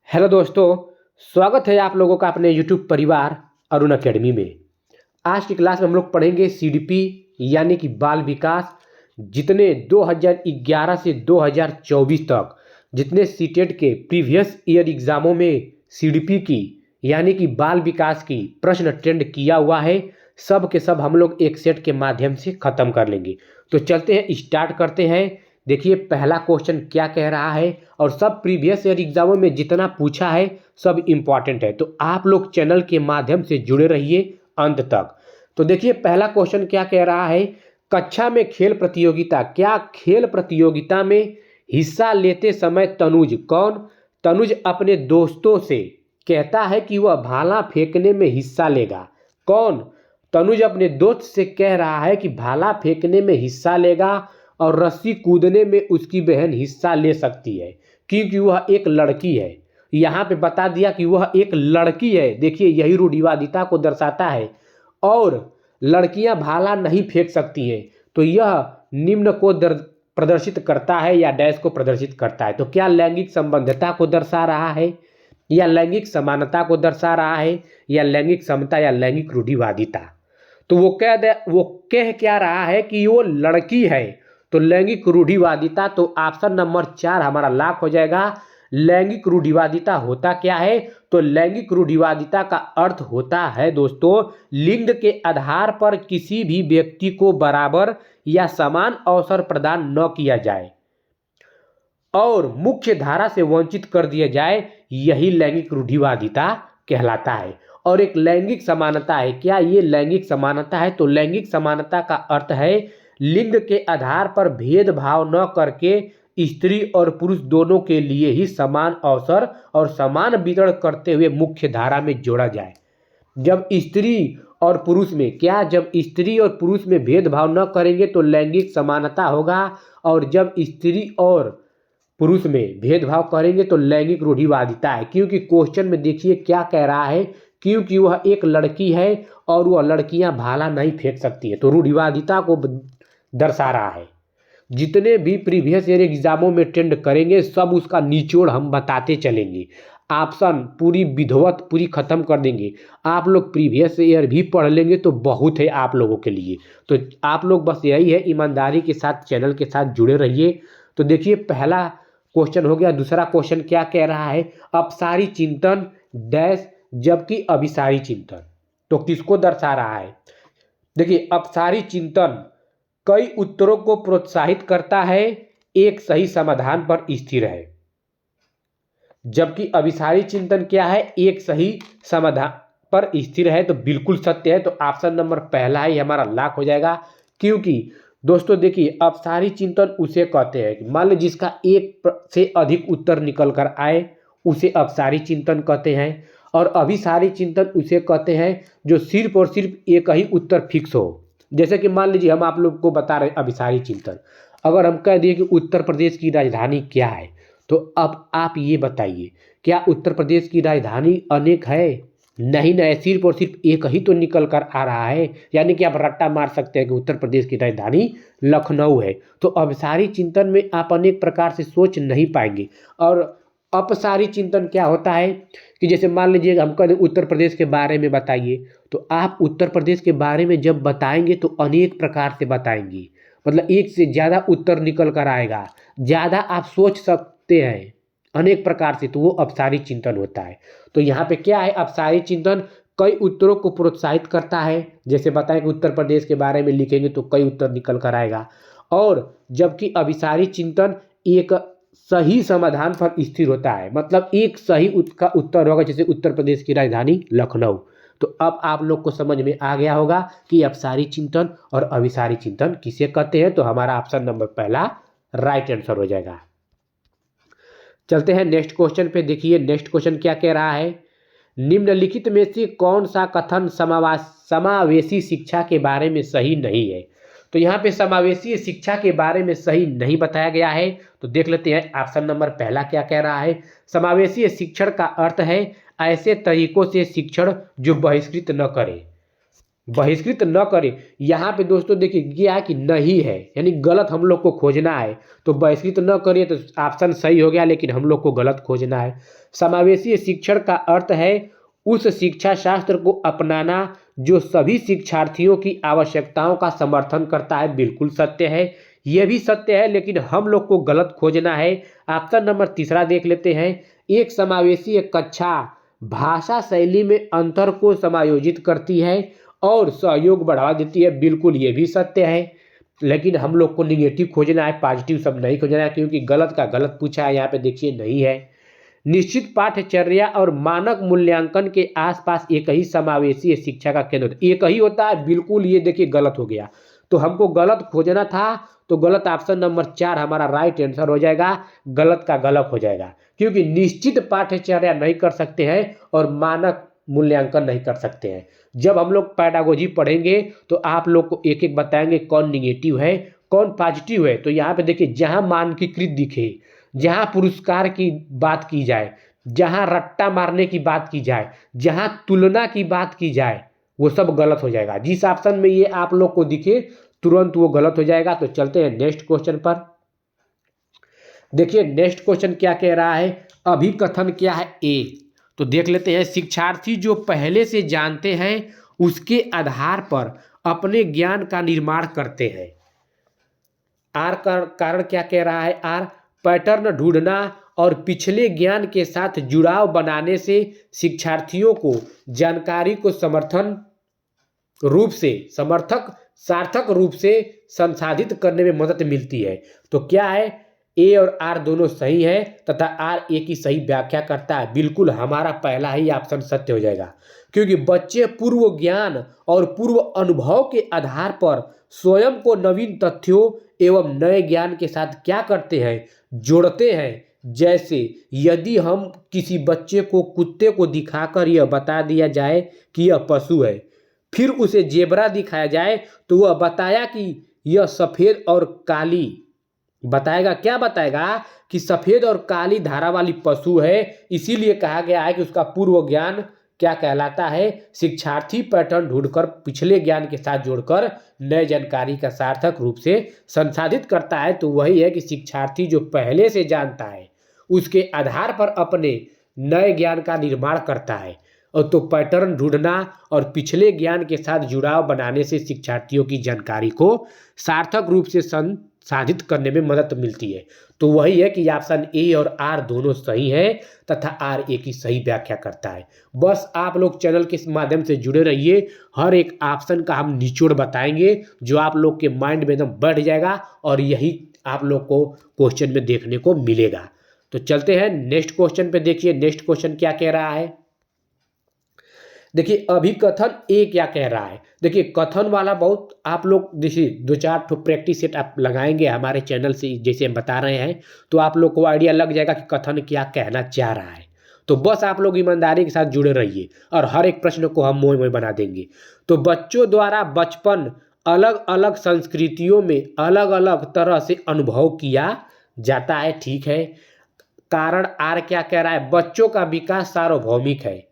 Hello दोस्तों, स्वागत है आप लोगों का अपने यूट्यूब परिवार अरुण अकेडमी में। आज की क्लास में हम लोग पढ़ेंगे सीडीपी यानी कि बाल विकास। जितने 2011 से 2024 तक जितने सीटेट के प्रीवियस ईयर एग्जामों में सीडीपी की यानी कि बाल विकास की प्रश्न ट्रेंड किया हुआ है, सब के सब हम लोग एक सेट के माध्यम से ख़त्म कर लेंगे। तो चलते हैं, स्टार्ट करते हैं। देखिए पहला क्वेश्चन क्या कह रहा है, और सब प्रीवियस ईयर एग्जामों में जितना पूछा है सब इम्पॉर्टेंट है, तो आप लोग चैनल के माध्यम से जुड़े रहिए अंत तक। तो देखिए पहला क्वेश्चन क्या कह रहा है, कक्षा में खेल प्रतियोगिता, क्या खेल प्रतियोगिता में हिस्सा लेते समय तनुज अपने दोस्तों से कहता है कि वह भाला फेंकने में हिस्सा लेगा। कौन? तनुज अपने दोस्त से कह रहा है कि भाला फेंकने में हिस्सा लेगा और रस्सी कूदने में उसकी बहन हिस्सा ले सकती है क्योंकि वह एक लड़की है। यहाँ पे बता दिया कि वह एक लड़की है। देखिए यही रूढ़िवादिता को दर्शाता है, और लड़कियां भाला नहीं फेंक सकती हैं, तो यह निम्न को प्रदर्शित करता है या डैश को प्रदर्शित करता है। तो क्या लैंगिक संबंधता को दर्शा रहा है, या लैंगिक समानता को दर्शा रहा है, या लैंगिक समता, या लैंगिक रूढ़िवादिता? तो वो कह क्या रहा है कि वो लड़की है, तो लैंगिक रूढ़िवादिता। तो ऑप्शन नंबर 4 हमारा लॉक हो जाएगा। लैंगिक रूढ़िवादिता होता क्या है? तो लैंगिक रूढ़िवादिता का अर्थ होता है दोस्तों, लिंग के आधार पर किसी भी व्यक्ति को बराबर या समान अवसर प्रदान न किया जाए और मुख्य धारा से वंचित कर दिया जाए, यही लैंगिक रूढ़िवादिता कहलाता है। और एक लैंगिक समानता है, क्या ये लैंगिक समानता है? तो लैंगिक समानता का अर्थ है लिंग के आधार पर भेदभाव न करके स्त्री और पुरुष दोनों के लिए ही समान अवसर और समान वितरण करते हुए मुख्य धारा में जोड़ा जाए। जब स्त्री और पुरुष में जब स्त्री और पुरुष में भेदभाव न करेंगे तो लैंगिक समानता होगा, और जब स्त्री और पुरुष में भेदभाव करेंगे तो लैंगिक रूढ़िवादिता है। क्योंकि क्वेश्चन में देखिए क्या कह रहा है, क्योंकि वह एक लड़की है और वह लड़कियां भाला नहीं फेंक सकती है, तो रूढ़िवादिता को दर्शा रहा है। जितने भी प्रीवियस ईयर एग्जामों में ट्रेंड करेंगे सब उसका निचोड़ हम बताते चलेंगे। ऑप्शन पूरी विधिवत पूरी खत्म कर देंगे। आप लोग प्रीवियस ईयर भी पढ़ लेंगे तो बहुत है आप लोगों के लिए। तो आप लोग बस यही है, ईमानदारी के साथ चैनल के साथ जुड़े रहिए। तो देखिए पहला क्वेश्चन हो गया। दूसरा क्वेश्चन क्या कह रहा है, अपसारी चिंतन डैश जबकि अभिसारी चिंतन, तो किसको दर्शा रहा है? देखिए अपसारी चिंतन कई उत्तरों को प्रोत्साहित करता है, एक सही समाधान पर स्थिर है, जबकि अभिसारी चिंतन क्या है? एक सही समाधान पर स्थिर है। तो बिल्कुल सत्य है, तो ऑप्शन नंबर पहला ही हमारा लॉक हो जाएगा। क्योंकि दोस्तों देखिए अपसारी चिंतन उसे कहते हैं कि मान लीजिए जिसका एक से अधिक उत्तर निकल कर आए उसे अपसारी चिंतन कहते हैं, और अभिसारी चिंतन उसे कहते हैं जो सिर्फ और सिर्फ एक ही उत्तर फिक्स हो। जैसे कि मान लीजिए हम आप लोग को बता रहे हैं अभिसारी चिंतन, अगर हम कह दिए कि उत्तर प्रदेश की राजधानी क्या है, तो अब आप ये बताइए क्या उत्तर प्रदेश की राजधानी अनेक है? नहीं ना, सिर्फ और सिर्फ एक ही तो निकल कर आ रहा है। यानी कि आप रट्टा मार सकते हैं कि उत्तर प्रदेश की राजधानी लखनऊ है। तो अभिसारी चिंतन में आप अनेक प्रकार से सोच नहीं पाएंगे। और अपसारी चिंतन क्या होता है कि जैसे मान लीजिए हम कहते उत्तर प्रदेश के बारे में बताइए, तो आप उत्तर प्रदेश के बारे में जब बताएंगे तो अनेक प्रकार से बताएंगे, मतलब एक से ज़्यादा उत्तर निकल कर आएगा, ज़्यादा आप सोच सकते हैं अनेक प्रकार से, तो वो अपसारी चिंतन होता है। तो यहाँ पे क्या है, अपसारी चिंतन कई उत्तरों को प्रोत्साहित करता है। जैसे बताएं कि उत्तर प्रदेश के बारे में लिखेंगे तो कई उत्तर निकल कर आएगा, और जबकि अभिसारी चिंतन एक सही समाधान पर स्थिर होता है, मतलब एक सही का उत्तर होगा। जैसे उत्तर प्रदेश की राजधानी लखनऊ। तो अब आप लोग को समझ में आ गया होगा कि अपसारी चिंतन और अभिसारी चिंतन किसे कहते हैं। तो हमारा ऑप्शन नंबर पहला राइट आंसर हो जाएगा। चलते हैं नेक्स्ट क्वेश्चन पे। देखिए नेक्स्ट क्वेश्चन क्या कह रहा है, निम्नलिखित में से कौन सा कथन समावेशी शिक्षा के बारे में सही नहीं है? तो यहाँ पे समावेशी शिक्षा के बारे में सही नहीं बताया गया है। तो देख लेते हैं ऑप्शन नंबर पहला क्या कह रहा है, समावेशी शिक्षण का अर्थ है ऐसे तरीकों से शिक्षण जो बहिष्कृत न करे। बहिष्कृत न करें। यहाँ पे दोस्तों देखिए क्या है कि नहीं है, यानी गलत हम लोग को खोजना है। तो बहिष्कृत न करिए तो ऑप्शन सही हो गया, लेकिन हम लोग को गलत खोजना है। समावेशी शिक्षण का अर्थ है उस शिक्षा शास्त्र को अपनाना जो सभी शिक्षार्थियों की आवश्यकताओं का समर्थन करता है। बिल्कुल सत्य है, यह भी सत्य है, लेकिन हम लोग को गलत खोजना है। ऑप्शन नंबर तीसरा देख लेते हैं। एक समावेशी कक्षा भाषा शैली में अंतर को समायोजित करती है और सहयोग बढ़ावा देती है। बिल्कुल ये भी सत्य है, लेकिन हम लोग को निगेटिव खोजना है, पॉजिटिव सब नहीं खोजना है, क्योंकि गलत का गलत पूछा है। यहाँ पे देखिए नहीं है। निश्चित पाठ्यचर्या और मानक मूल्यांकन के आसपास एक ही समावेशी शिक्षा का केंद्र एक ही होता है। बिल्कुल ये देखिए गलत हो गया, तो हमको गलत खोजना था, तो गलत ऑप्शन नंबर 4 हमारा राइट आंसर हो जाएगा। गलत का गलत हो जाएगा, क्योंकि निश्चित पाठ्यचर्या नहीं कर सकते हैं और मानक मूल्यांकन नहीं कर सकते हैं। जब हम लोग पैडागोजी पढ़ेंगे तो आप लोग को एक एक बताएंगे कौन निगेटिव है कौन पॉजिटिव है। तो यहाँ पे देखिए जहाँ मानकीकृत दिखे, जहाँ पुरस्कार की बात की जाए, जहाँ रट्टा मारने की बात की जाए, जहाँ तुलना की बात की जाए, वो सब गलत हो जाएगा। जिस ऑप्शन में ये आप लोग को दिखे तुरंत वो गलत हो जाएगा। तो चलते हैं नेक्स्ट क्वेश्चन पर। देखिए नेक्स्ट क्वेश्चन क्या कह रहा है, अभिकथन क्या है ए। तो देख लेते हैं। शिक्षार्थी जो पहले से जानते हैं उसके आधार पर अपने ज्ञान का निर्माण करते हैं। आर का कारण क्या कह रहा है, आर पैटर्न ढूंढना और पिछले ज्ञान के साथ जुड़ाव बनाने से शिक्षार्थियों को जानकारी को सार्थक रूप से संसाधित करने में मदद मिलती है। तो क्या है, ए और आर दोनों सही है तथा आर ए की सही व्याख्या करता है। बिल्कुल हमारा पहला ही ऑप्शन सत्य हो जाएगा, क्योंकि बच्चे पूर्व ज्ञान और पूर्व अनुभव के आधार पर स्वयं को नवीन तथ्यों एवं नए ज्ञान के साथ क्या करते हैं, जोड़ते हैं। जैसे यदि हम किसी बच्चे को कुत्ते को दिखाकर यह बता दिया जाए कि यह पशु है, फिर उसे जेब्रा दिखाया जाए तो वह बताया कि यह सफ़ेद और काली बताएगा, क्या बताएगा कि सफ़ेद और काली धारा वाली पशु है। इसीलिए कहा गया है कि उसका पूर्व ज्ञान क्या कहलाता है, शिक्षार्थी पैटर्न ढूंढकर पिछले ज्ञान के साथ जोड़कर नए जानकारी का सार्थक रूप से संसाधित करता है। तो वही है कि शिक्षार्थी जो पहले से जानता है उसके आधार पर अपने नए ज्ञान का निर्माण करता है। और तो पैटर्न ढूंढना और पिछले ज्ञान के साथ जुड़ाव बनाने से शिक्षार्थियों की जानकारी को सार्थक रूप से संसाधित करने में मदद मिलती है। तो वही है कि ऑप्शन ए और आर दोनों सही है तथा आर ए की सही व्याख्या करता है। बस आप लोग चैनल के माध्यम से जुड़े रहिए, हर एक ऑप्शन का हम निचोड़ बताएंगे जो आप लोग के माइंड में एकदम बैठ जाएगा और यही आप लोग को क्वेश्चन में देखने को मिलेगा। तो चलते हैं नेक्स्ट क्वेश्चन पे। देखिए नेक्स्ट क्वेश्चन क्या कह रहा है। देखिए अभिकथन ए क्या कह रहा है। देखिए कथन वाला बहुत आप लोग देखिए 2-4 ठो प्रैक्टिस सेट आप लगाएंगे हमारे चैनल से, जैसे हम बता रहे हैं, तो आप लोग को आइडिया लग जाएगा कि कथन क्या कहना चाह रहा है। तो बस आप लोग ईमानदारी के साथ जुड़े रहिए और हर एक प्रश्न को हम मोह बना देंगे। तो बच्चों द्वारा बचपन अलग अलग संस्कृतियों में अलग अलग तरह से अनुभव किया जाता है। ठीक है। कारण आर क्या कह रहा है, बच्चों का विकास सार्वभौमिक है।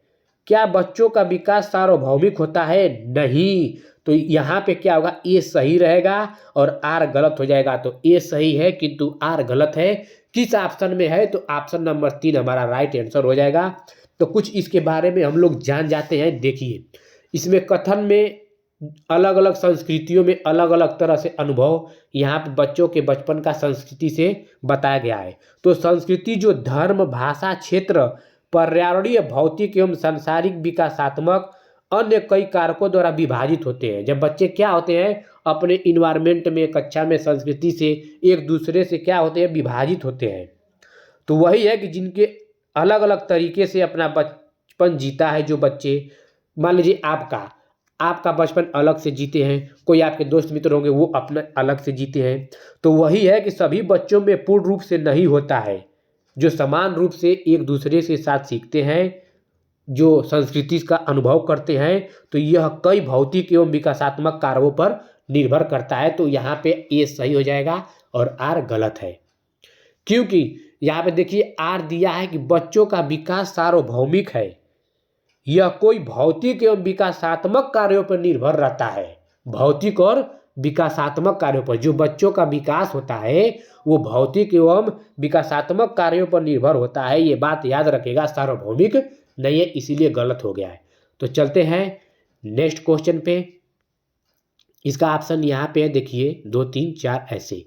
क्या बच्चों का विकास सार्वभौमिक होता है? नहीं। तो यहाँ पे क्या होगा, ए सही रहेगा और आर गलत हो जाएगा। तो ए सही है किंतु आर गलत है। किस ऑप्शन में है, तो ऑप्शन नंबर 3 हमारा राइट आंसर हो जाएगा। तो कुछ इसके बारे में हम लोग जान जाते हैं। देखिए इसमें कथन में अलग अलग संस्कृतियों में अलग अलग तरह से अनुभव, यहाँ पे बच्चों के बचपन का संस्कृति से बताया गया है। तो संस्कृति जो धर्म, भाषा, क्षेत्र, पर्यावरणीय, भौतिक एवं सांसारिक, विकासात्मक अन्य कई कारकों द्वारा विभाजित होते हैं। जब बच्चे क्या होते हैं अपने इन्वायरमेंट में, कक्षा में, संस्कृति से एक दूसरे से क्या होते हैं, विभाजित होते हैं। तो वही है कि जिनके अलग अलग तरीके से अपना बचपन जीता है जो बच्चे, मान लीजिए आपका बचपन अलग से जीते हैं, कोई आपके दोस्त मित्र होंगे वो अपना अलग से जीते हैं। तो वही है कि सभी बच्चों में पूर्ण रूप से नहीं होता है, जो समान रूप से एक दूसरे के साथ सीखते हैं, जो संस्कृति का अनुभव करते हैं। तो यह कई भौतिक एवं विकासात्मक कारकों पर निर्भर करता है। तो यहाँ पे ए सही हो जाएगा और आर गलत है, क्योंकि यहाँ पे देखिए आर दिया है कि बच्चों का विकास सार्वभौमिक है। यह कोई भौतिक एवं विकासात्मक कार्यों पर निर्भर रहता है। भौतिक और विकासात्मक कार्यों पर, जो बच्चों का विकास होता है वो भौतिक एवं विकासात्मक कार्यों पर निर्भर होता है। ये बात याद रखेगा, सार्वभौमिक नहीं है, इसीलिए गलत हो गया है। तो चलते हैं नेक्स्ट क्वेश्चन पे। इसका ऑप्शन यहाँ पे है, देखिए 2 3 4 ऐसे।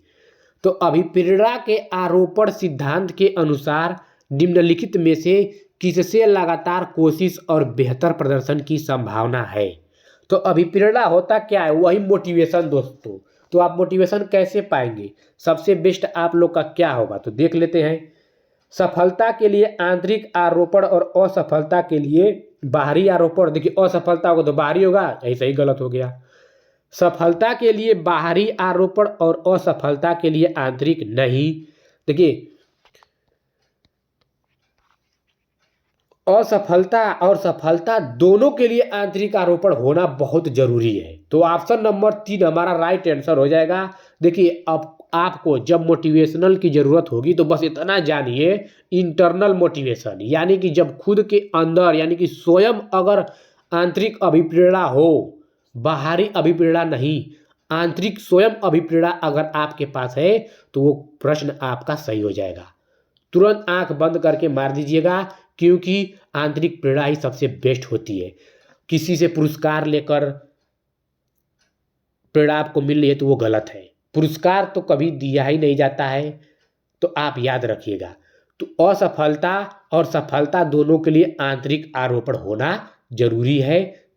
तो अभिप्रेरणा के आरोपण सिद्धांत के अनुसार निम्नलिखित में से किससे लगातार कोशिश और बेहतर प्रदर्शन की संभावना है। तो अभिप्रेरणा होता क्या है, वही मोटिवेशन दोस्तों। तो आप मोटिवेशन कैसे पाएंगे, सबसे बेस्ट आप लोग का क्या होगा, तो देख लेते हैं। सफलता के लिए आंतरिक आरोपण और असफलता के लिए बाहरी आरोपण। देखिए असफलता होगा तो बाहरी होगा, ऐसा ही गलत हो गया। सफलता के लिए बाहरी आरोपण और असफलता के लिए आंतरिक नहीं। देखिए असफलता और सफलता दोनों के लिए आंतरिक आरोपण होना बहुत जरूरी है। तो ऑप्शन नंबर 3 हमारा राइट आंसर हो जाएगा। देखिए अब आपको जब मोटिवेशनल की जरूरत होगी तो बस इतना जानिए, इंटरनल मोटिवेशन यानी कि जब खुद के अंदर यानी कि स्वयं अगर आंतरिक अभिप्रेरणा हो, बाहरी अभिप्रेरणा नहीं, आंतरिक स्वयं अभिप्रेरणा अगर आपके पास है तो वो प्रश्न आपका सही हो जाएगा। तुरंत आंख बंद करके मार दीजिएगा, क्योंकि आंतरिक प्रेरणा ही सबसे बेस्ट होती है। किसी से पुरस्कार लेकर प्रेरणा आपको मिल रही है तो वो गलत है। पुरस्कार तो कभी दिया ही नहीं जाता है, तो आप याद रखिएगा। तो असफलता और सफलता दोनों के लिए आंतरिक आरोपण होना जरूरी है।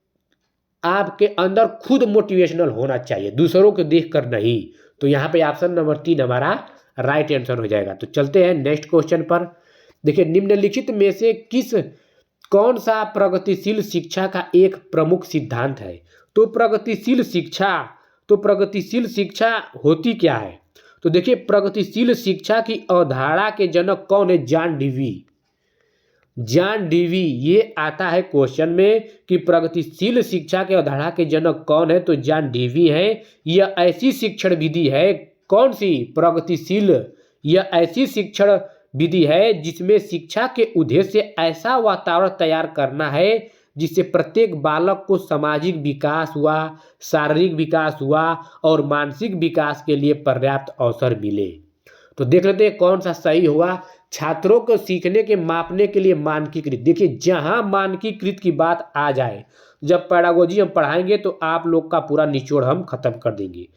आपके अंदर खुद मोटिवेशनल होना चाहिए, दूसरों को देखकर नहीं। तो यहाँ पे ऑप्शन नंबर 3 हमारा राइट आंसर हो जाएगा। तो चलते हैं नेक्स्ट क्वेश्चन पर। देखिए निम्नलिखित में से कौन सा प्रगतिशील शिक्षा का एक प्रमुख सिद्धांत है। तो प्रगतिशील शिक्षा होती क्या है। तो देखिए प्रगतिशील शिक्षा की अवधारणा के जनक कौन है, जॉन डीवी। ये आता है क्वेश्चन में कि प्रगतिशील शिक्षा के अवधारणा के जनक कौन है, तो जॉन डीवी है। यह ऐसी शिक्षण विधि है, कौन सी, प्रगतिशील। यह ऐसी शिक्षण विधि है जिसमें शिक्षा के उद्देश्य ऐसा वातावरण तैयार करना है जिससे प्रत्येक बालक को सामाजिक विकास हुआ, शारीरिक विकास हुआ और मानसिक विकास के लिए पर्याप्त अवसर मिले। तो देख लेते हैं कौन सा सही हुआ। छात्रों को सीखने के मापने के लिए मानकीकृत। देखिए जहां मानकीकृत की बात आ जाए, जब पेडागोजी हम पढ़ाएंगे तो आप लोग का पूरा निचोड़ हम खत्म कर देंगे।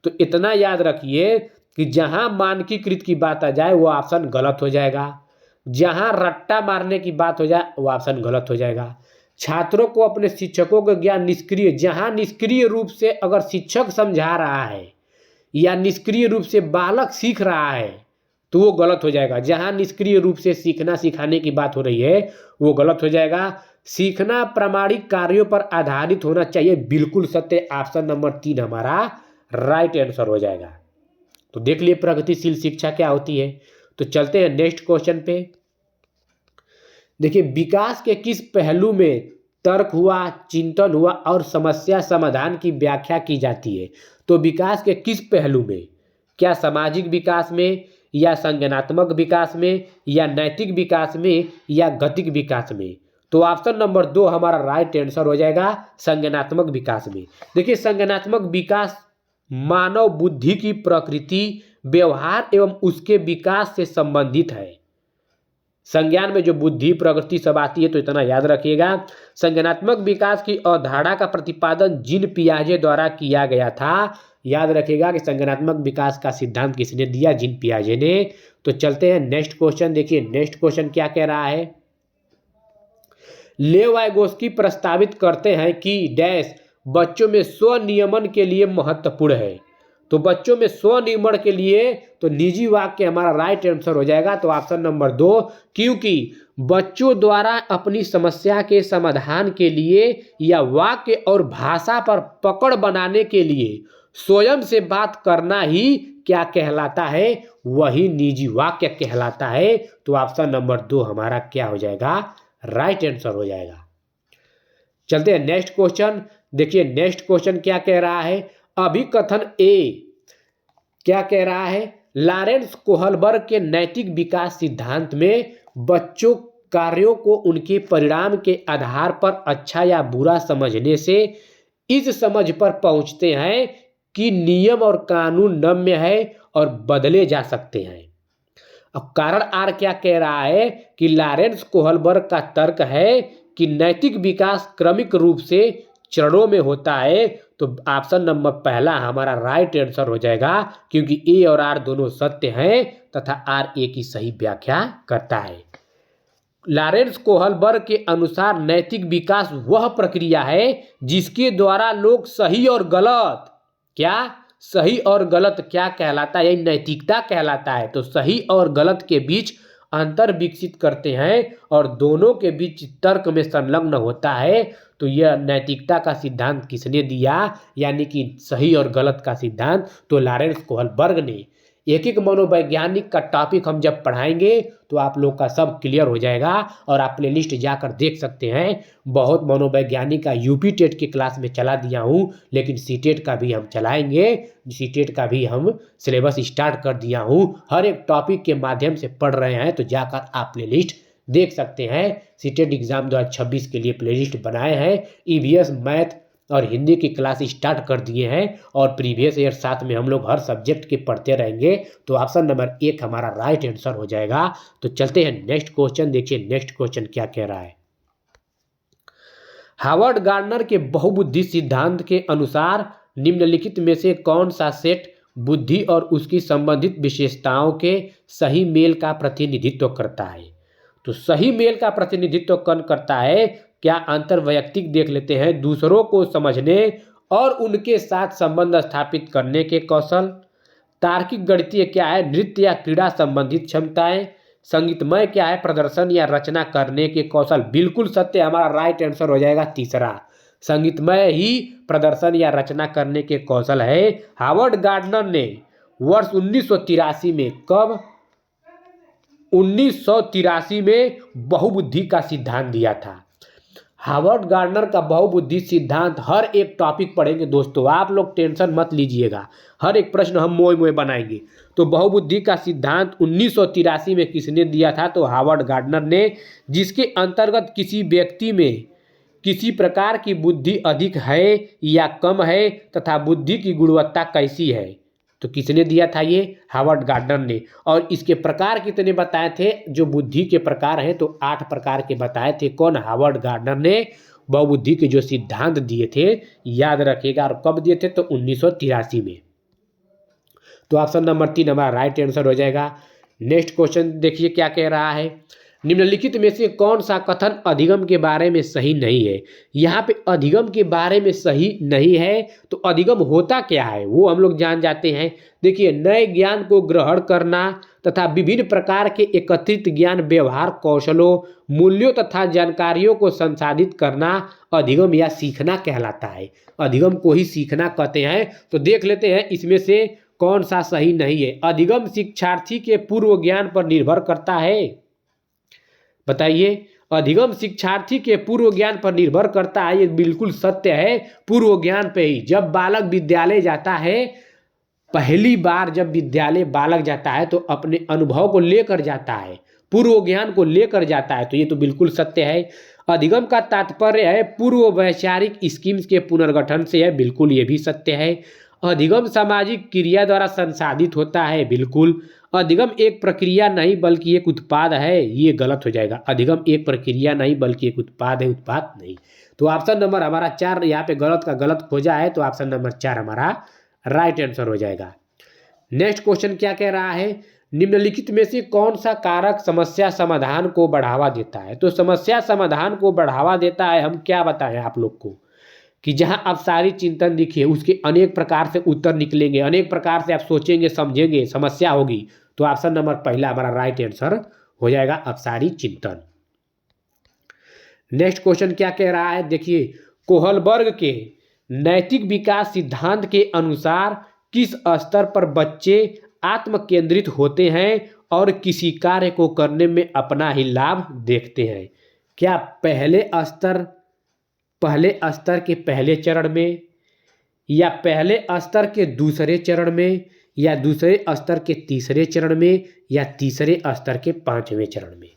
तो इतना याद रखिए कि जहां मानकीकृत की बात आ जाए वो ऑप्शन गलत हो जाएगा। जहां रट्टा मारने की बात हो जाए वो ऑप्शन गलत हो जाएगा। छात्रों को अपने शिक्षकों का ज्ञान निष्क्रिय, जहां निष्क्रिय रूप से अगर शिक्षक समझा रहा है या निष्क्रिय रूप से बालक सीख रहा है तो वो गलत हो जाएगा। जहां निष्क्रिय रूप से सीखना सिखाने की बात हो रही है वो गलत हो जाएगा। सीखना प्रामाणिक कार्यों पर आधारित होना चाहिए, बिल्कुल सत्य। ऑप्शन नंबर 3 हमारा राइट आंसर हो जाएगा। तो देख लिए प्रगतिशील शिक्षा क्या होती है। तो चलते हैं नेक्स्ट क्वेश्चन पे। देखिए विकास के किस पहलू में तर्क हुआ, चिंतन हुआ और समस्या समाधान की व्याख्या की जाती है। तो विकास के किस पहलू में, क्या सामाजिक विकास में या संज्ञानात्मक विकास में या नैतिक विकास में या गतिक विकास में। तो ऑप्शन नंबर 2 हमारा राइट आंसर हो जाएगा, संज्ञानात्मक विकास में। देखिए संज्ञानात्मक विकास मानव बुद्धि की प्रकृति, व्यवहार एवं उसके विकास से संबंधित है। संज्ञान में जो बुद्धि प्रकृति सब आती है, तो इतना याद रखिएगा। संज्ञानात्मक विकास की अवधारणा का प्रतिपादन जीन पियाजे द्वारा किया गया था। याद रखिएगा कि संज्ञानात्मक विकास का सिद्धांत किसने दिया, जीन पियाजे ने। तो चलते हैं नेक्स्ट क्वेश्चन। देखिए नेक्स्ट क्वेश्चन क्या कह रहा है। लेव वाइगोस्की प्रस्तावित करते हैं कि डैश बच्चों में स्वनियमन के लिए महत्वपूर्ण है। तो बच्चों में स्वनियमन के लिए तो निजी वाक्य हमारा राइट आंसर हो जाएगा। तो ऑप्शन नंबर 2, क्योंकि बच्चों द्वारा अपनी समस्या के समाधान के लिए या वाक्य और भाषा पर पकड़ बनाने के लिए स्वयं से बात करना ही क्या कहलाता है, वही निजी वाक्य कहलाता है। तो ऑप्शन नंबर 2 हमारा क्या हो जाएगा, राइट आंसर हो जाएगा। चलते हैं नेक्स्ट क्वेश्चन। देखिए नेक्स्ट क्वेश्चन क्या कह रहा है। अभिकथन ए क्या कह रहा है, लॉरेंस कोहलबर्ग के नैतिक विकास सिद्धांत में बच्चों कार्यों को उनके परिणाम के आधार पर अच्छा या बुरा समझने से इस समझ पर पहुंचते हैं कि नियम और कानून नम्य है और बदले जा सकते हैं। अब कारण आर क्या कह रहा है कि लॉरेंस कोहलबर्ग का तर्क है कि नैतिक विकास क्रमिक रूप से चरणों में होता है। तो ऑप्शन नंबर पहला हमारा राइट आंसर हो जाएगा, क्योंकि ए और आर दोनों सत्य हैं तथा आर ए की सही व्याख्या करता है। लॉरेंस कोहलबर्ग के अनुसार नैतिक विकास वह प्रक्रिया है जिसके द्वारा लोग सही और गलत, क्या सही और गलत क्या कहलाता है, यही नैतिकता कहलाता है। तो सही और गलत के बीच अंतर विकसित करते हैं और दोनों के बीच तर्क में संलग्न होता है। तो यह नैतिकता का सिद्धांत किसने दिया, यानी कि सही और गलत का सिद्धांत तो लॉरेंस कोहलबर्ग ने। एक एक मनोवैज्ञानिक का टॉपिक हम जब पढ़ाएंगे तो आप लोग का सब क्लियर हो जाएगा और आप प्लेलिस्ट जाकर देख सकते हैं। बहुत मनोवैज्ञानिक का यूपी टेट के क्लास में चला दिया हूँ, लेकिन सी टेट का भी हम चलाएंगे। सी टेट का भी हम सिलेबस स्टार्ट कर दिया हूँ, हर एक टॉपिक के माध्यम से पढ़ रहे हैं। तो जाकर आप प्लेलिस्ट देख सकते हैं। सी टेट एग्जाम 2026 के लिए प्लेलिस्ट बनाए हैं। ईवीएस, मैथ और हिंदी की क्लास स्टार्ट कर दिए हैं और प्रीवियस ईयर साथ में हम लोग हर सब्जेक्ट के पढ़ते रहेंगे। तो ऑप्शन नंबर 1 हमारा राइट आंसर हो जाएगा। तो चलते हैं नेक्स्ट क्वेश्चन, देखिए नेक्स्ट क्वेश्चन क्या कह रहा है। हार्वर्ड गार्डनर के बहुबुद्धि सिद्धांत के अनुसार निम्नलिखित में से कौन सा सेट बुद्धि और उसकी संबंधित विशेषताओं के सही मेल का प्रतिनिधित्व करता है। तो सही मेल का प्रतिनिधित्व कौन करता है, क्या अंतर्वैयक्तिक देख लेते हैं, दूसरों को समझने और उनके साथ संबंध स्थापित करने के कौशल, तार्किक गणितीय क्या है, नृत्य या क्रीड़ा संबंधित क्षमताएं, संगीतमय क्या है, प्रदर्शन या रचना करने के कौशल। बिल्कुल सत्य, हमारा राइट आंसर हो जाएगा तीसरा, संगीतमय ही प्रदर्शन या रचना करने के कौशल है। हार्वर्ड गार्डनर ने वर्ष 1983 में, कब, 1983 में बहुबुद्धि का सिद्धांत दिया था। हार्वर्ड गार्डनर का बहुबुद्धि सिद्धांत, हर एक टॉपिक पढ़ेंगे दोस्तों, आप लोग टेंशन मत लीजिएगा, हर एक प्रश्न हम मोए मोए बनाएंगे। तो बहुबुद्धि का सिद्धांत 1983 में किसने दिया था, तो हार्वर्ड गार्डनर ने, जिसके अंतर्गत किसी व्यक्ति में किसी प्रकार की बुद्धि अधिक है या कम है तथा बुद्धि की गुणवत्ता कैसी है। तो किसने दिया था ये, हार्वर्ड गार्डनर ने। और इसके प्रकार कितने बताए थे, जो बुद्धि के प्रकार हैं तो 8 प्रकार के बताए थे। कौन, हार्वर्ड गार्डनर ने बहुबुद्धि के जो सिद्धांत दिए थे, याद रखिएगा। और कब दिए थे, तो 1983 में। तो ऑप्शन नंबर 3 हमारा राइट आंसर हो जाएगा। नेक्स्ट क्वेश्चन देखिए क्या कह रहा है। निम्नलिखित में से कौन सा कथन अधिगम के बारे में सही नहीं है। यहाँ पे अधिगम के बारे में सही नहीं है, तो अधिगम होता क्या है वो हम लोग जान जाते हैं। देखिए, नए ज्ञान को ग्रहण करना तथा विभिन्न प्रकार के एकत्रित ज्ञान, व्यवहार कौशलों, मूल्यों तथा जानकारियों को संसाधित करना अधिगम या सीखना कहलाता है। अधिगम को ही सीखना कहते हैं। तो देख लेते हैं इसमें से कौन सा सही नहीं है। अधिगम शिक्षार्थी के पूर्व ज्ञान पर निर्भर करता है, बताइए। अधिगम शिक्षार्थी के पूर्व ज्ञान पर निर्भर करता है, ये बिल्कुल सत्य है। पूर्व ज्ञान पे ही, जब बालक विद्यालय जाता है, पहली बार जब विद्यालय बालक जाता है तो अपने अनुभव को लेकर जाता है, पूर्व ज्ञान को लेकर जाता है। तो ये तो बिल्कुल सत्य है। अधिगम का तात्पर्य है पूर्व वैचारिक स्कीम्स के पुनर्गठन से है, बिल्कुल ये भी सत्य है। अधिगम सामाजिक क्रिया द्वारा संसाधित होता है, बिल्कुल। अधिगम एक प्रक्रिया नहीं बल्कि एक उत्पाद है, ये गलत हो जाएगा। अधिगम एक प्रक्रिया नहीं बल्कि एक उत्पाद है, उत्पाद नहीं। तो ऑप्शन नंबर हमारा 4 यहाँ पे गलत का गलत खोजा है, तो ऑप्शन नंबर 4 हमारा राइट आंसर हो जाएगा। नेक्स्ट क्वेश्चन क्या कह रहा है, निम्नलिखित में से कौन सा कारक समस्या समाधान को बढ़ावा देता है। तो समस्या समाधान को बढ़ावा देता है, हम क्या बताएं आप लोग को, कि जहां आप सारी चिंतन दिखिए उसके अनेक प्रकार से उत्तर निकलेंगे, अनेक प्रकार से आप सोचेंगे समझेंगे, समस्या होगी। तो ऑप्शन नंबर पहला हमारा राइट आंसर हो जाएगा, अपसारी चिंतन। नेक्स्ट क्वेश्चन क्या कह रहा है, देखिए, कोहलबर्ग के नैतिक विकास सिद्धांत के अनुसार किस स्तर पर बच्चे आत्म केंद्रित होते हैं और किसी कार्य को करने में अपना ही लाभ देखते हैं। क्या पहले स्तर के पहले चरण में, या पहले स्तर के दूसरे चरण में, या दूसरे स्तर के तीसरे चरण में, या तीसरे स्तर के 5वें चरण में।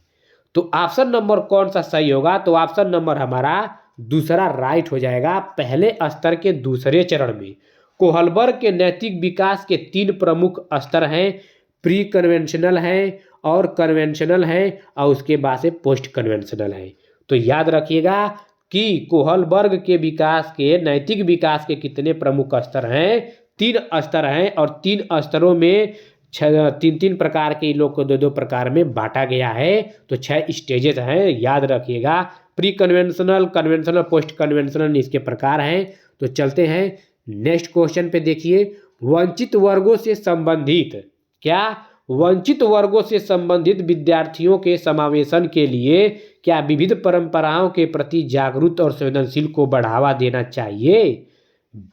तो ऑप्शन नंबर कौन सा सही होगा? तो ऑप्शन नंबर हमारा दूसरा राइट हो जाएगा। पहले स्तर के दूसरे चरण में कोहलबर्ग के नैतिक विकास के 3 प्रमुख स्तर हैं, प्री कन्वेंशनल है और कन्वेंशनल है और उसके बाद से पोस्ट कन्वेंशनल है। तो याद रखिएगा कि कोहलबर्ग के विकास के नैतिक विकास के कितने प्रमुख स्तर हैं? 3 स्तर हैं और 3 स्तरों में 3 प्रकार के लोग को 2 प्रकार में बांटा गया है। तो 6 स्टेजेस हैं, याद रखिएगा। Pre conventional, conventional, post conventional इसके प्रकार हैं। तो चलते हैं नेक्स्ट क्वेश्चन पे। देखिए, वंचित वर्गों से संबंधित क्या वंचित वर्गों से संबंधित विद्यार्थियों के समावेशन के लिए क्या विविध परंपराओं के प्रति जागरूक और संवेदनशील को बढ़ावा देना चाहिए?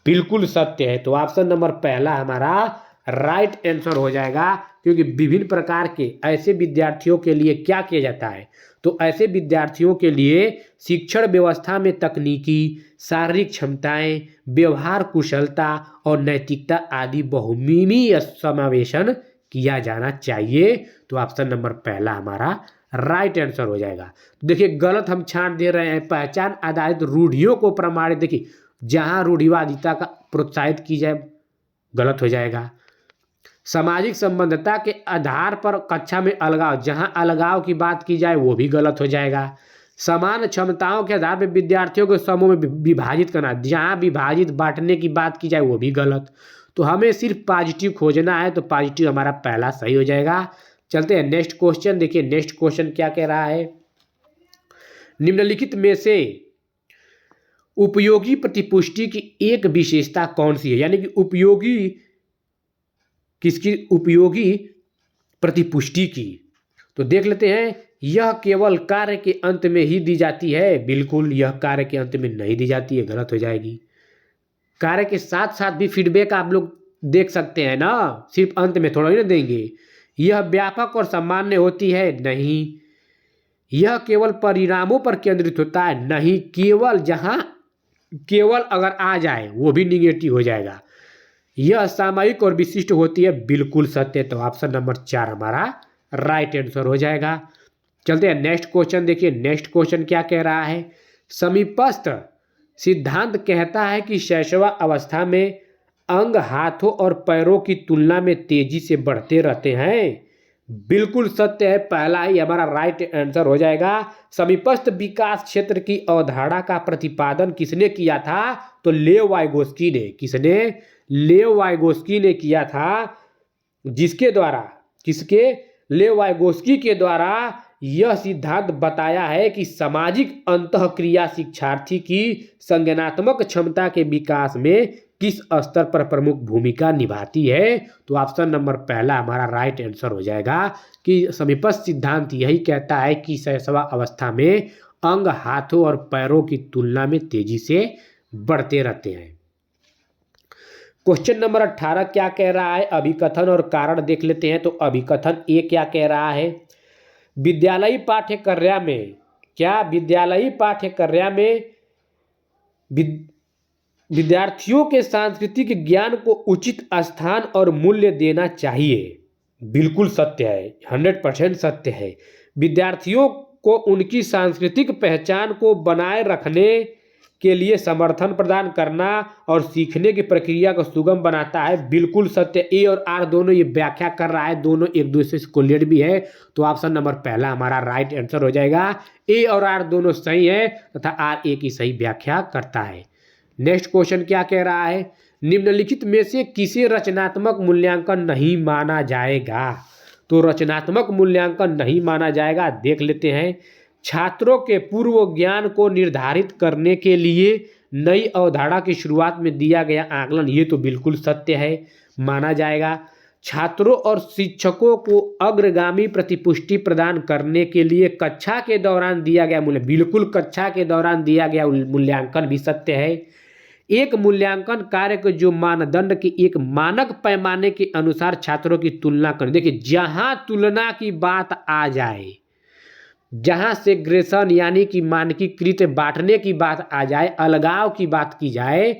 बिल्कुल सत्य है। तो ऑप्शन नंबर पहला हमारा राइट आंसर हो जाएगा, क्योंकि विभिन्न प्रकार के ऐसे विद्यार्थियों के लिए क्या किया जाता है? तो ऐसे विद्यार्थियों के लिए शिक्षण व्यवस्था में तकनीकी, शारीरिक क्षमताएं, व्यवहार कुशलता और नैतिकता आदि बहुमुखी समावेशन किया जाना चाहिए। तो ऑप्शन नंबर पहला हमारा राइट आंसर हो जाएगा। देखिए, गलत हम छांट दे रहे हैं। पहचान आधारित रूढ़ियों को प्रमाणित, देखिए जहां रूढ़िवादिता का प्रोत्साहित की जाए गलत हो जाएगा। सामाजिक संबद्धता के आधार पर कक्षा में अलगाव, जहां अलगाव की बात की जाए वो भी गलत हो जाएगा। समान क्षमताओं के आधार पर विद्यार्थियों को समूह में विभाजित करना, जहां विभाजित बांटने की बात की जाए वो भी गलत। तो हमें सिर्फ पॉजिटिव खोजना है, तो पॉजिटिव हमारा पहला सही हो जाएगा। चलते हैं नेक्स्ट क्वेश्चन। देखिए नेक्स्ट क्वेश्चन क्या कह रहा है? निम्नलिखित में से उपयोगी प्रतिपुष्टि की एक विशेषता कौन सी है? यानी कि उपयोगी किसकी? उपयोगी प्रतिपुष्टि की। तो देख लेते हैं। यह केवल कार्य के अंत में ही दी जाती है। बिल्कुल, यह कार्य के अंत में नहीं दी जाती है, गलत हो जाएगी। कार्य के साथ साथ भी फीडबैक आप लोग देख सकते हैं ना, सिर्फ अंत में थोड़ा ही ना देंगे। यह व्यापक और सामान्य होती है, नहीं। यह केवल परिणामों पर केंद्रित होता है, नहीं। केवल, जहां केवल अगर आ जाए वो भी निगेटिव हो जाएगा। यह सामयिक और विशिष्ट होती है, बिल्कुल सत्य। तो ऑप्शन नंबर 4 हमारा राइट आंसर हो जाएगा। चलते हैं नेक्स्ट क्वेश्चन। देखिए नेक्स्ट क्वेश्चन क्या कह रहा है? समीपस्थ सिद्धांत कहता है कि शैशव अवस्था में अंग हाथों और पैरों की तुलना में तेजी से बढ़ते रहते हैं। बिल्कुल सत्य है, पहला ही हमारा राइट आंसर हो जाएगा। समीपस्थ विकास क्षेत्र की अवधारणा का प्रतिपादन किसने किया था? तो लेव वाइगोस्की ने। किसने? लेव वाइगोस्की ने किया था, जिसके द्वारा लेव वाइगोस्की के द्वारा यह सिद्धांत बताया है कि सामाजिक अंतःक्रिया शिक्षार्थी की संज्ञानात्मक क्षमता के विकास में किस स्तर पर प्रमुख भूमिका निभाती है। तो ऑप्शन नंबर पहला हमारा राइट आंसर हो जाएगा कि समीपस्थ सिद्धांत यही कहता है कि शैशव अवस्था में अंग हाथों और पैरों की तुलना में तेजी से बढ़ते रहते हैं। क्वेश्चन नंबर 18 क्या कह रहा है? अभिकथन और कारण देख लेते हैं। तो अभिकथन ए क्या कह रहा है? विद्यालयी पाठ्यक्रम में विद्यालयी पाठ्यक्रम में विद्यार्थियों के सांस्कृतिक ज्ञान को उचित स्थान और मूल्य देना चाहिए। बिल्कुल सत्य है, 100% सत्य है। विद्यार्थियों को उनकी सांस्कृतिक पहचान को बनाए रखने के लिए समर्थन प्रदान करना और सीखने की प्रक्रिया को सुगम बनाता है। बिल्कुल सत्य। ए और आर दोनों ये व्याख्या कर रहा है, दोनों एक दूसरे से कोरिलेट भी है। तो ऑप्शन नंबर पहला हमारा राइट आंसर हो जाएगा। ए और आर दोनों सही है तथा आर ए की सही व्याख्या करता है। नेक्स्ट क्वेश्चन क्या कह रहा है? निम्नलिखित में से किसे रचनात्मक मूल्यांकन नहीं माना जाएगा? तो रचनात्मक मूल्यांकन नहीं माना जाएगा, देख लेते हैं। छात्रों के पूर्व ज्ञान को निर्धारित करने के लिए नई अवधारणा की शुरुआत में दिया गया आकलन, ये तो बिल्कुल सत्य है, माना जाएगा। छात्रों और शिक्षकों को अग्रगामी प्रतिपुष्टि प्रदान करने के लिए कक्षा के दौरान दिया गया मूल्य, बिल्कुल कक्षा के दौरान दिया गया मूल्यांकन भी सत्य है। एक मूल्यांकन कार्य को जो मानदंड के एक मानक पैमाने के अनुसार छात्रों की तुलना करें। देखिए, जहां तुलना की बात आ जाए, जहां सेग्रेगेशन यानी कि मानकीकृत बांटने की बात आ जाए, अलगाव की बात की जाए,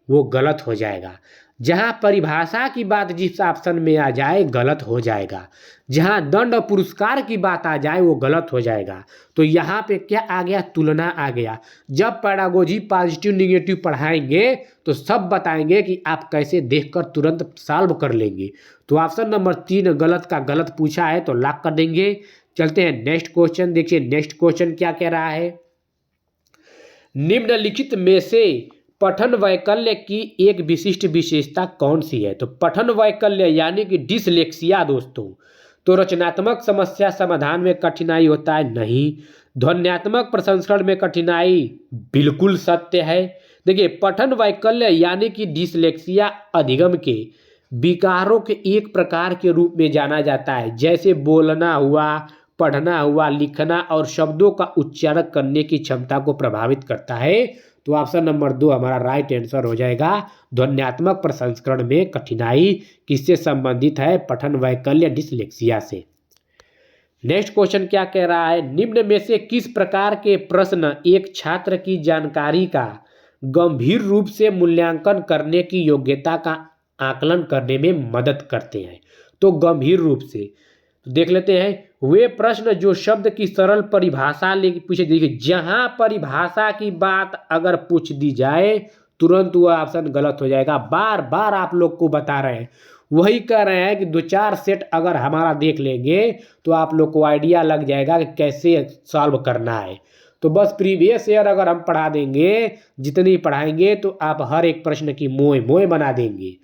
वो गलत हो जाएगा। जहाँ परिभाषा की बात जिस ऑप्शन में आ जाए गलत हो जाएगा। जहाँ दंड और पुरस्कार की बात आ जाए वो गलत हो जाएगा। तो यहाँ पे क्या आ गया, तुलना आ गया। जब पैडागोजी पॉजिटिव निगेटिव पढ़ाएंगे तो सब बताएंगे कि आप कैसे देखकर तुरंत सॉल्व कर लेंगे। तो ऑप्शन नंबर 3 गलत का गलत पूछा है तो लॉक कर देंगे। चलते हैं नेक्स्ट क्वेश्चन। देखिए नेक्स्ट क्वेश्चन क्या कह रहा है, निम्नलिखित में से पठन वैकल्य की एक विशिष्ट विशेषता कौन सी है। तो पठन वैकल्य यानी कि डिसलेक्सिया दोस्तों, तो रचनात्मक समस्या समाधान में कठिनाई होता है, नहीं। ध्वन्यात्मक प्रसंस्करण में कठिनाई, बिल्कुल सत्य है। देखिए पठन वैकल्य यानी कि डिसलेक्सिया अधिगम के विकारों के एक प्रकार के रूप में जाना जाता है, जैसे बोलना हुआ, पढ़ना हुआ, लिखना और शब्दों का उच्चारण करने की क्षमता को प्रभावित करता है। तो ऑप्शन नंबर 2 हमारा राइट आंसर हो जाएगा। ध्वन्यात्मक प्रसंस्करण में कठिनाई किससे संबंधित है, पठन वैकल्य डिसलेक्सिया से। नेक्स्ट क्वेश्चन क्या कह रहा है, निम्न में से किस प्रकार के प्रश्न एक छात्र की जानकारी का गंभीर रूप से मूल्यांकन करने की योग्यता का आकलन करने में मदद करते हैं। तो गंभीर रूप से तो देख लेते हैं, वे प्रश्न जो शब्द की सरल परिभाषा लेके पूछे। देखिए जहां परिभाषा की बात अगर पूछ दी जाए तुरंत वह ऑप्शन गलत हो जाएगा। बार बार आप लोग को बता रहे हैं, वही कह रहे हैं कि 2-4 सेट अगर हमारा देख लेंगे तो आप लोग को आइडिया लग जाएगा कि कैसे सॉल्व करना है। तो बस प्रीवियस ईयर अगर हम पढ़ा देंगे, जितनी पढ़ाएंगे तो आप हर एक प्रश्न की मोए मोए बना देंगे।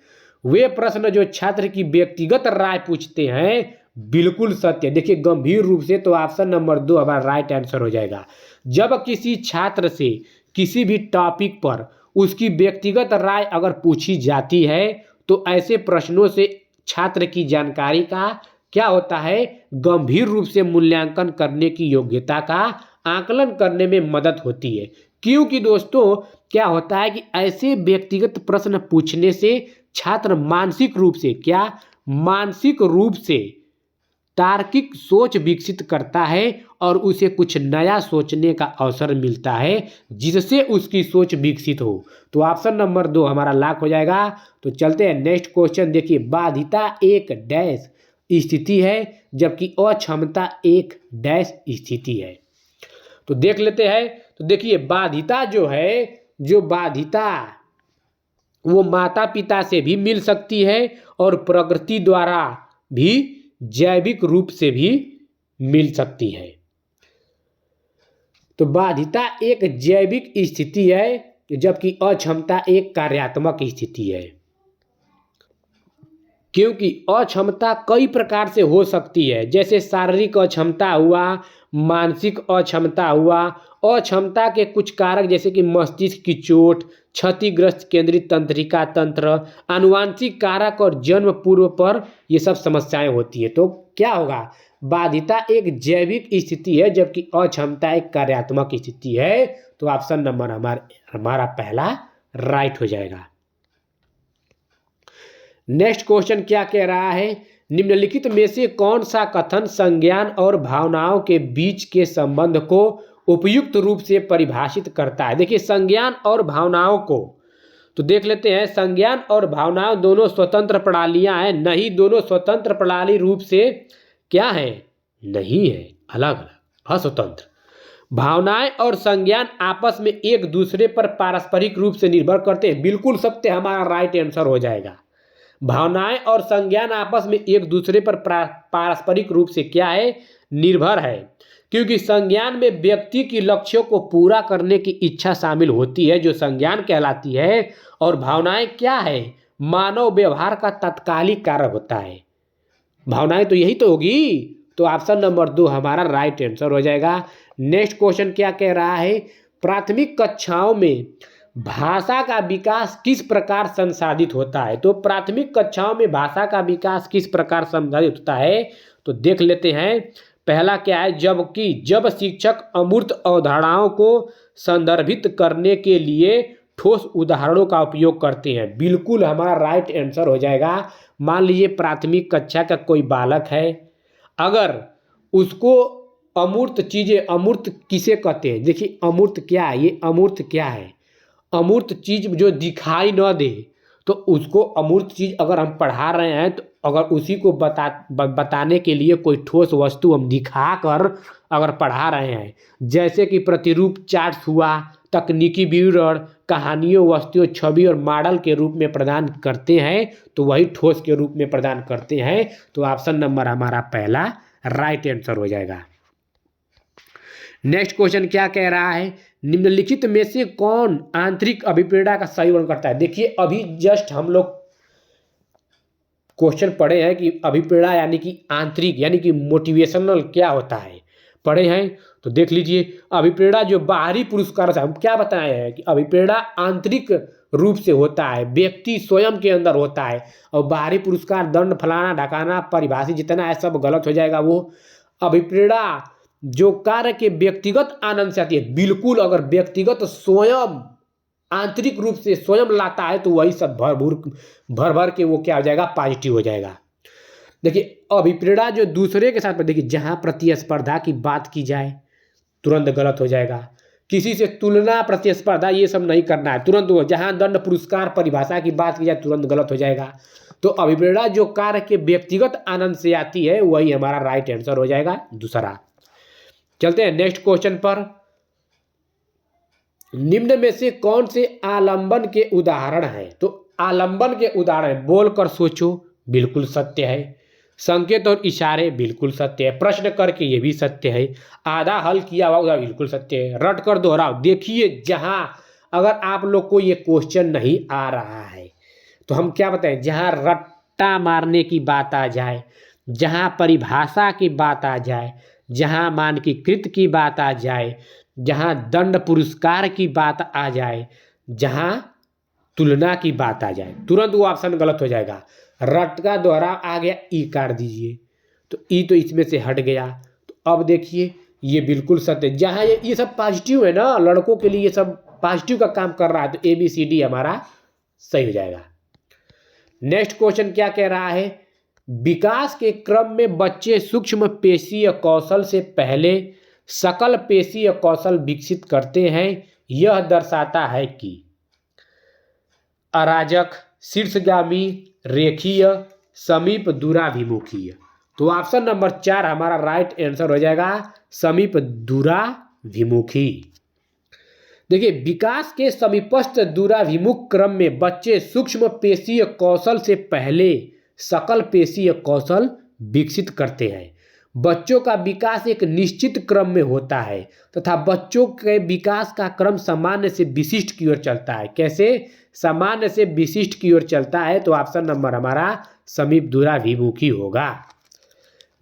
वे प्रश्न जो छात्र की व्यक्तिगत राय पूछते हैं, बिल्कुल सत्य। देखिए गंभीर रूप से तो ऑप्शन नंबर 2 हमारा राइट आंसर हो जाएगा। जब किसी छात्र से किसी भी टॉपिक पर उसकी व्यक्तिगत राय अगर पूछी जाती है तो ऐसे प्रश्नों से छात्र की जानकारी का क्या होता है, गंभीर रूप से मूल्यांकन करने की योग्यता का आकलन करने में मदद होती है। क्योंकि दोस्तों क्या होता है कि ऐसे व्यक्तिगत प्रश्न पूछने से छात्र मानसिक रूप से मानसिक रूप से तार्किक सोच विकसित करता है और उसे कुछ नया सोचने का अवसर मिलता है जिससे उसकी सोच विकसित हो। तो ऑप्शन नंबर 2 हमारा लॉक हो जाएगा। तो चलते हैं नेक्स्ट क्वेश्चन। देखिए बाधिता एक डैश स्थिति है जबकि अक्षमता एक डैश स्थिति है। तो देख लेते हैं। तो देखिए बाधिता जो है, जो बाधिता वो माता पिता से भी मिल सकती है और प्रकृति द्वारा भी जैविक रूप से भी मिल सकती है। तो बाधिता एक जैविक स्थिति है जबकि अक्षमता एक कार्यात्मक स्थिति है। क्योंकि अक्षमता कई प्रकार से हो सकती है, जैसे शारीरिक अक्षमता हुआ, मानसिक अक्षमता हुआ। अक्षमता के कुछ कारक जैसे कि मस्तिष्क की चोट, क्षतिग्रस्त केंद्रीय तंत्रिका तंत्र, आनुवांशिक कारक और जन्म पूर्व पर ये सब समस्याएं होती है। तो क्या होगा, बाधिता एक जैविक स्थिति है जबकि अक्षमता एक कार्यात्मक स्थिति है। तो ऑप्शन नंबर हमारा पहला राइट हो जाएगा। नेक्स्ट क्वेश्चन क्या कह रहा है, निम्नलिखित में से कौन सा कथन संज्ञान और भावनाओं के बीच के संबंध को उपयुक्त रूप से परिभाषित करता है। देखिए संज्ञान और भावनाओं को तो देख लेते हैं। संज्ञान और भावनाओं दोनों स्वतंत्र प्रणालियां हैं, नहीं दोनों स्वतंत्र प्रणाली रूप से क्या है, नहीं है, अलग अलग, अस्वतंत्र। भावनाएं और संज्ञान आपस में एक दूसरे पर पारस्परिक रूप से निर्भर करते हैं, बिल्कुल सत्य हमारा राइट आंसर हो जाएगा। भावनाएं और संज्ञान आपस में एक दूसरे पर पारस्परिक रूप से क्या है, निर्भर है। क्योंकि संज्ञान में व्यक्ति की लक्ष्यों को पूरा करने की इच्छा शामिल होती है जो संज्ञान कहलाती है, और भावनाएं क्या है, मानव व्यवहार का तात्कालिक कार्य होता है। भावनाएं तो यही तो होगी। तो ऑप्शन नंबर 2 हमारा राइट आंसर हो जाएगा। नेक्स्ट क्वेश्चन क्या कह रहा है, प्राथमिक कक्षाओं में भाषा का विकास किस प्रकार संसाधित होता है। तो प्राथमिक कक्षाओं में भाषा का विकास किस प्रकार संसाधित होता है, तो देख लेते हैं। पहला क्या है, जब शिक्षक अमूर्त अवधारणाओं को संदर्भित करने के लिए ठोस उदाहरणों का उपयोग करते हैं, बिल्कुल हमारा राइट आंसर हो जाएगा। मान लीजिए प्राथमिक कक्षा का कोई बालक है, अगर उसको अमूर्त चीज़ें, अमूर्त किसे कहते हैं, देखिए अमूर्त क्या है, ये अमूर्त क्या है, अमूर्त चीज जो दिखाई न दे, तो उसको अमूर्त चीज अगर हम पढ़ा रहे हैं तो अगर उसी को बताने के लिए कोई ठोस वस्तु हम दिखा कर अगर पढ़ा रहे हैं, जैसे कि प्रतिरूप चार्ट्स हुआ, तकनीकी विवरण, कहानियों, वस्तुओं, छवि और मॉडल के रूप में प्रदान करते हैं, तो वही ठोस के रूप में प्रदान करते हैं। तो ऑप्शन नंबर हमारा पहला राइट आंसर हो जाएगा। नेक्स्ट क्वेश्चन क्या कह रहा है, निम्नलिखित में से कौन आंतरिक अभिप्रेरणा का सही वर्णन करता है। देखिए अभी जस्ट हम लोग क्वेश्चन पढ़े हैं कि अभिप्रेरणा यानी कि आंतरिक यानी कि मोटिवेशनल क्या होता है, पढ़े हैं। तो देख लीजिए, अभिप्रेरणा जो बाहरी पुरस्कार से हम क्या बताए हैं कि अभिप्रेरणा आंतरिक रूप से होता है, व्यक्ति स्वयं के अंदर होता है, और बाहरी पुरस्कार दंड, फलाना, ढकाना, परिभाषित, जितना है सब गलत हो जाएगा। वो अभिप्रेरणा जो कार्य के व्यक्तिगत आनंद से आती है, बिल्कुल अगर व्यक्तिगत स्वयं आंतरिक रूप से स्वयं लाता है तो वही सब भर भर के वो क्या हो जाएगा, पॉजिटिव हो जाएगा। देखिए अभिप्रेरणा जो दूसरे के साथ, देखिए जहां प्रतिस्पर्धा की बात की जाए तुरंत गलत हो जाएगा, किसी से तुलना, प्रतिस्पर्धा ये सब नहीं करना है, तुरंत वो, जहां दंड, पुरस्कार, परिभाषा की बात की जाए तुरंत गलत हो जाएगा। तो अभिप्रेरणा जो कार्य के व्यक्तिगत आनंद से आती है वही हमारा राइट आंसर हो जाएगा दूसरा। चलते हैं नेक्स्ट क्वेश्चन पर, निम्न में से कौन से आलंबन के उदाहरण हैं। तो आलंबन के उदाहरण, बोलकर सोचो बिल्कुल सत्य है, संकेत और इशारे बिल्कुल सत्य है, प्रश्न करके ये भी सत्य है, आधा हल किया हुआ बिल्कुल सत्य है, रट कर दोहराओ। देखिए जहां अगर आप लोग को ये क्वेश्चन नहीं आ रहा है तो हम क्या बताएं, जहां रट्टा मारने की बात आ जाए, जहां परिभाषा की बात आ जाए, जहां मानकीकृत की बात आ जाए, जहां दंड पुरस्कार की बात आ जाए, जहां तुलना की बात आ जाए, तुरंत वो ऑप्शन गलत हो जाएगा। रट का दोहरा आ गया, ई काट दीजिए, तो ई तो इसमें से हट गया। तो अब देखिए ये बिल्कुल सत्य, जहां ये सब पॉजिटिव है ना, लड़कों के लिए ये सब पॉजिटिव का काम कर रहा है, तो ABCD हमारा सही हो जाएगा। नेक्स्ट क्वेश्चन क्या कह रहा है, विकास के क्रम में बच्चे सूक्ष्म पेशीय कौशल से पहले सकल पेशीय कौशल विकसित करते हैं। यह दर्शाता है कि अराजक, शीर्षगामी, रेखीय, समीप, दूराभिमुखीय। तो ऑप्शन नंबर 4 हमारा राइट आंसर हो जाएगा, समीप दूराभिमुखी। देखिए विकास के समीपस्थ दूराभिमुख क्रम में बच्चे सूक्ष्म पेशीय कौशल से पहले सकल पेशीय कौशल विकसित करते हैं। बच्चों का विकास एक निश्चित क्रम में होता है तथा बच्चों के विकास का क्रम सामान्य से विशिष्ट की ओर चलता है। कैसे सामान्य से विशिष्ट की ओर चलता है, तो ऑप्शन नंबर हमारा समीप दूराभिमुखी होगा।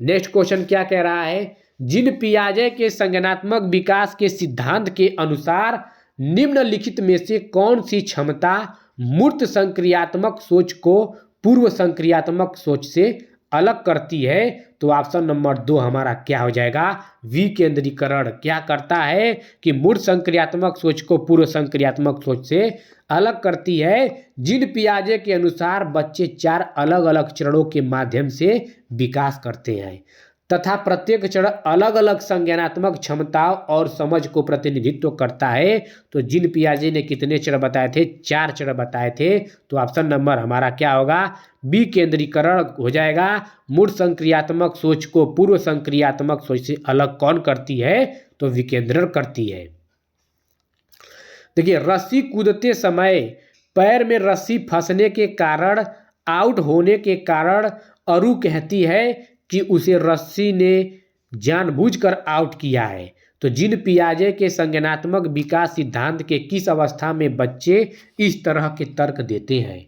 नेक्स्ट क्वेश्चन क्या कह रहा है, जीन पियाजे के संज्ञानात्मक विकास के सिद्धांत के अनुसार निम्नलिखित में से कौन सी क्षमता मूर्त संक्रियात्मक सोच को पूर्व संक्रियात्मक सोच से अलग करती है। तो ऑप्शन नंबर 2 हमारा क्या हो जाएगा, विकेंद्रीकरण। क्या करता है कि मूर्त संक्रियात्मक सोच को पूर्व संक्रियात्मक सोच से अलग करती है। जीन पियाजे के अनुसार बच्चे 4 अलग अलग चरणों के माध्यम से विकास करते हैं तथा प्रत्येक चरण अलग अलग संज्ञानात्मक क्षमताओं और समझ को प्रतिनिधित्व करता है। तो जीन पियाजे ने कितने चरण बताए थे, 4 चरण बताए थे। तो ऑप्शन नंबर हमारा क्या होगा, विकेंद्रीकरण हो जाएगा। मूर्त संक्रियात्मक सोच को पूर्व संक्रियात्मक सोच से अलग कौन करती है, तो विकेंद्रण करती है। देखिए रस्सी कूदते समय पैर में रस्सी फंसने के कारण, आउट होने के कारण अरु कहती है कि उसे रस्सी ने जानबूझकर आउट किया है। तो जीन पियाजे के संज्ञानात्मक विकास सिद्धांत के किस अवस्था में बच्चे इस तरह के तर्क देते हैं।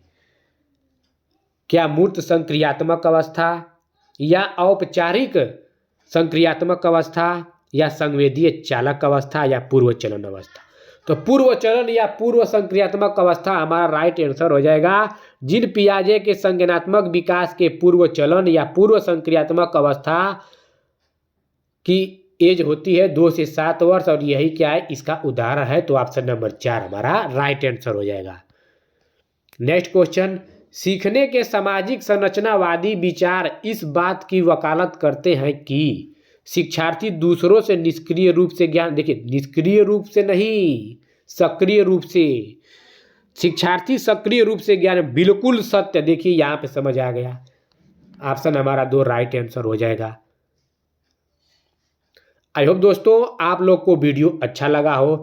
क्या मूर्त संक्रियात्मक अवस्था, या औपचारिक संक्रियात्मक अवस्था, या संवेदीय चालक अवस्था, या पूर्व चलन अवस्था। तो पूर्व चलन या पूर्व संक्रियात्मक अवस्था हमारा राइट आंसर हो जाएगा। जीन पियाजे के संज्ञानात्मक विकास के पूर्व चलन या पूर्व संक्रियात्मक अवस्था की एज होती है 2 से 7 वर्ष, और यही क्या है, इसका उदाहरण है। तो ऑप्शन नंबर 4 हमारा राइट आंसर हो जाएगा। नेक्स्ट क्वेश्चन, सीखने के सामाजिक संरचनावादी विचार इस बात की वकालत करते हैं कि शिक्षार्थी दूसरों से निष्क्रिय रूप से ज्ञान, देखिए निष्क्रिय रूप से नहीं, सक्रिय रूप से, शिक्षार्थी सक्रिय रूप से ज्ञान, बिल्कुल सत्य। देखिए यहाँ पे समझ आ गया, ऑप्शन हमारा 2 राइट आंसर हो जाएगा। आई होप दोस्तों आप लोग को वीडियो अच्छा लगा हो,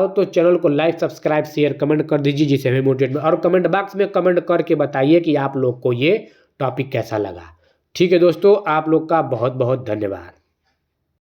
तो चैनल को लाइक, सब्सक्राइब, शेयर, कमेंट कर दीजिए, जिससे हमें मोटिवेट में, और कमेंट बॉक्स में कमेंट करके बताइए कि आप लोग को ये टॉपिक कैसा लगा। ठीक है दोस्तों, आप लोग का बहुत बहुत धन्यवाद।